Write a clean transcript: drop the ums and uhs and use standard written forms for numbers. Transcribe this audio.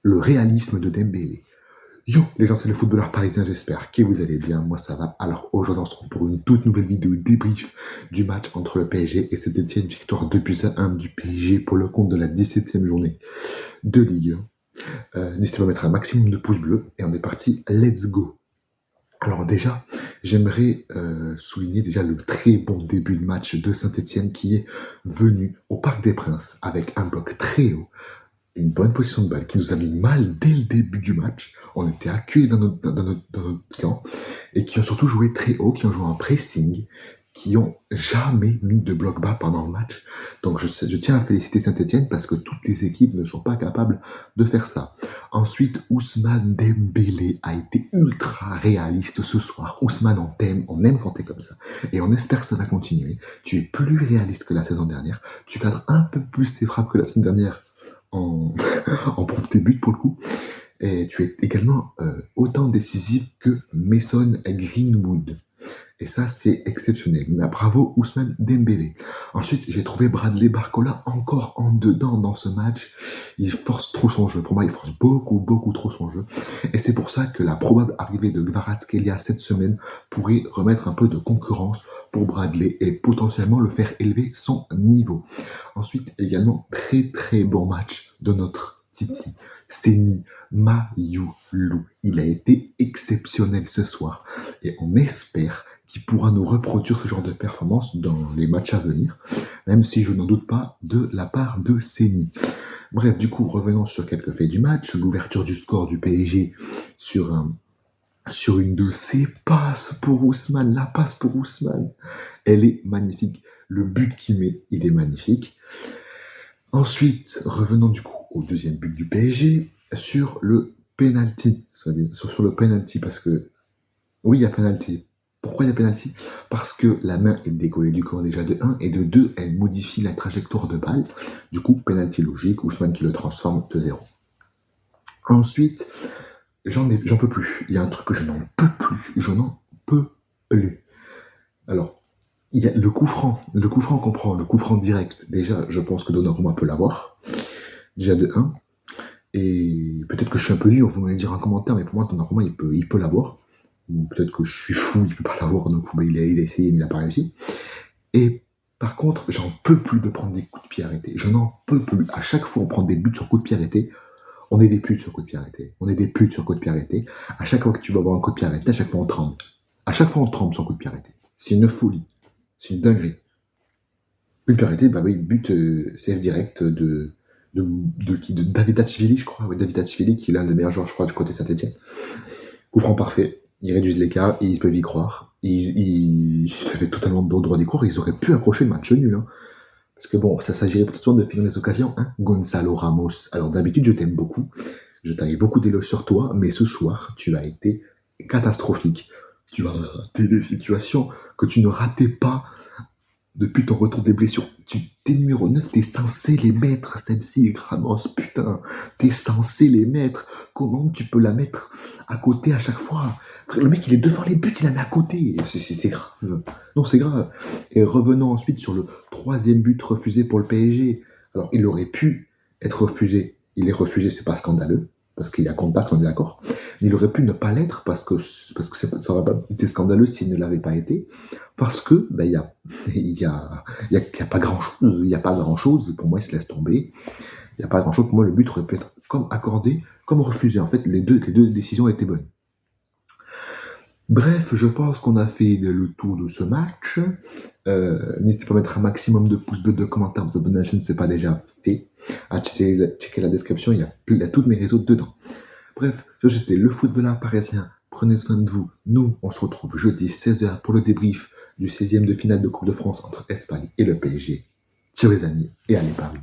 le réalisme de Dembélé. Yo les gens, c'est le footballeur parisien, j'espère que vous allez bien, moi ça va. Alors aujourd'hui on se retrouve pour une toute nouvelle vidéo débrief du match entre le PSG et Saint-Etienne, victoire 2-1 du PSG pour le compte de la 17e journée de Ligue 1. N'hésitez pas à mettre un maximum de pouces bleus et on est parti, let's go. Alors déjà, j'aimerais souligner déjà le très bon début de match de Saint-Etienne qui est venu au Parc des Princes avec un bloc très haut, une bonne position de balle qui nous a mis mal dès le début du match. On était accueillis dans notre camp et qui ont surtout joué très haut, qui ont joué en pressing, qui ont jamais mis de bloc bas pendant le match. Donc je tiens à féliciter Saint-Etienne parce que toutes les équipes ne sont pas capables de faire ça. Ensuite, Ousmane Dembélé a été ultra réaliste ce soir. Ousmane, on aime quand t'es comme ça. Et on espère que ça va continuer. Tu es plus réaliste que la saison dernière. Tu cadres un peu plus tes frappes que la saison dernière en pour tes buts pour le coup. Et tu es également autant décisif que Mason Greenwood. Et ça, c'est exceptionnel. Mais bravo Ousmane Dembélé. Ensuite, j'ai trouvé Bradley Barcola encore en dedans dans ce match. Il force trop son jeu. Pour moi, il force beaucoup trop son jeu. Et c'est pour ça que la probable arrivée de Kvaratskhelia cette semaine pourrait remettre un peu de concurrence pour Bradley et potentiellement le faire élever son niveau. Ensuite, également, très bon match de notre Titi, Seny Mayulu. Il a été exceptionnel ce soir. Et on espère qu'il pourra nous reproduire ce genre de performance dans les matchs à venir, même si je n'en doute pas de la part de Seny. Bref, du coup, revenons sur quelques faits du match. L'ouverture du score du PSG sur une de ses passes pour Ousmane. La passe pour Ousmane, elle est magnifique. Le but qu'il met, il est magnifique. Ensuite, revenons du coup au deuxième but du PSG sur le penalty. Sur le penalty, parce que oui, il y a penalty. Pourquoi il y a penalty? Parce que la main est décollée du corps déjà de 1 et de 2, elle modifie la trajectoire de balle. Du coup, penalty logique, Ousmane qui le transforme 2-0. Ensuite, j'en peux plus. Il y a un truc que je n'en peux plus. Alors, il y a le coup franc qu'on prend, le coup franc direct. Déjà, je pense que Donnarumma peut l'avoir. Déjà de 1. Et peut-être que je suis un peu dur, vous m'allez dire en commentaire, mais pour moi, Donnarumma, il peut l'avoir. Ou peut-être que je suis fou, il peut pas l'avoir, donc il a essayé, mais il n'a pas réussi. Et par contre, j'en peux plus de prendre des coups de pied arrêtés. Je n'en peux plus. À chaque fois, on prend des buts sur coups de pied arrêtés. On est des putes sur coups de pied arrêtés. À chaque fois que tu vas avoir un coup de pied arrêté, à chaque fois, on tremble. À chaque fois, on tremble sur coup de pied arrêté. C'est une folie. C'est une dinguerie. Coup de pied arrêté, bah oui, but CF direct de Davidachvili, je crois. Oui, Davidachvili, qui est l'un des meilleurs joueurs, je crois, du côté Saint-Etienne. Coup franc parfait. Ils réduisent l'écart et ils peuvent y croire. Ils avaient totalement de droit d'y croire. Ils auraient pu accrocher le match nul. Hein. Parce que bon, ça s'agirait peut-être de finir les occasions. Hein. Gonzalo Ramos. Alors d'habitude, je t'aime beaucoup. Je t'avais beaucoup d'éloges sur toi. Mais ce soir, tu as été catastrophique. Tu as raté des situations que tu ne ratais pas depuis ton retour des blessures. T'es numéro 9, t'es censé les mettre, celle-ci, Ramos, putain. T'es censé les mettre. Comment tu peux la mettre à côté à chaque fois? Le mec, il est devant les buts, il la met à côté. C'est grave. Non, c'est grave. Et revenons ensuite sur le troisième but refusé pour le PSG. Alors, il aurait pu être refusé. Il est refusé, c'est pas scandaleux. Parce qu'il y a contact, on est d'accord. Mais il aurait pu ne pas l'être parce que ça n'aurait pas été scandaleux s'il ne l'avait pas été. Parce que il y a pas grand-chose. Il n'y a pas grand-chose. Pour moi, il se laisse tomber. Il n'y a pas grand-chose. Pour moi, le but aurait pu être comme accordé, comme refusé. En fait, les deux décisions étaient bonnes. Bref, je pense qu'on a fait le tour de ce match. N'hésitez pas à mettre un maximum de pouces bleus, de commentaires, vous abonner à la chaîne si ce n'est pas déjà fait. À checker la description, il y a tous mes réseaux dedans. Bref, c'était le footballeur parisien. Prenez soin de vous. Nous, on se retrouve jeudi 16h pour le débrief du 16e de finale de Coupe de France entre Espagne et le PSG. Ciao les amis et allez Paris.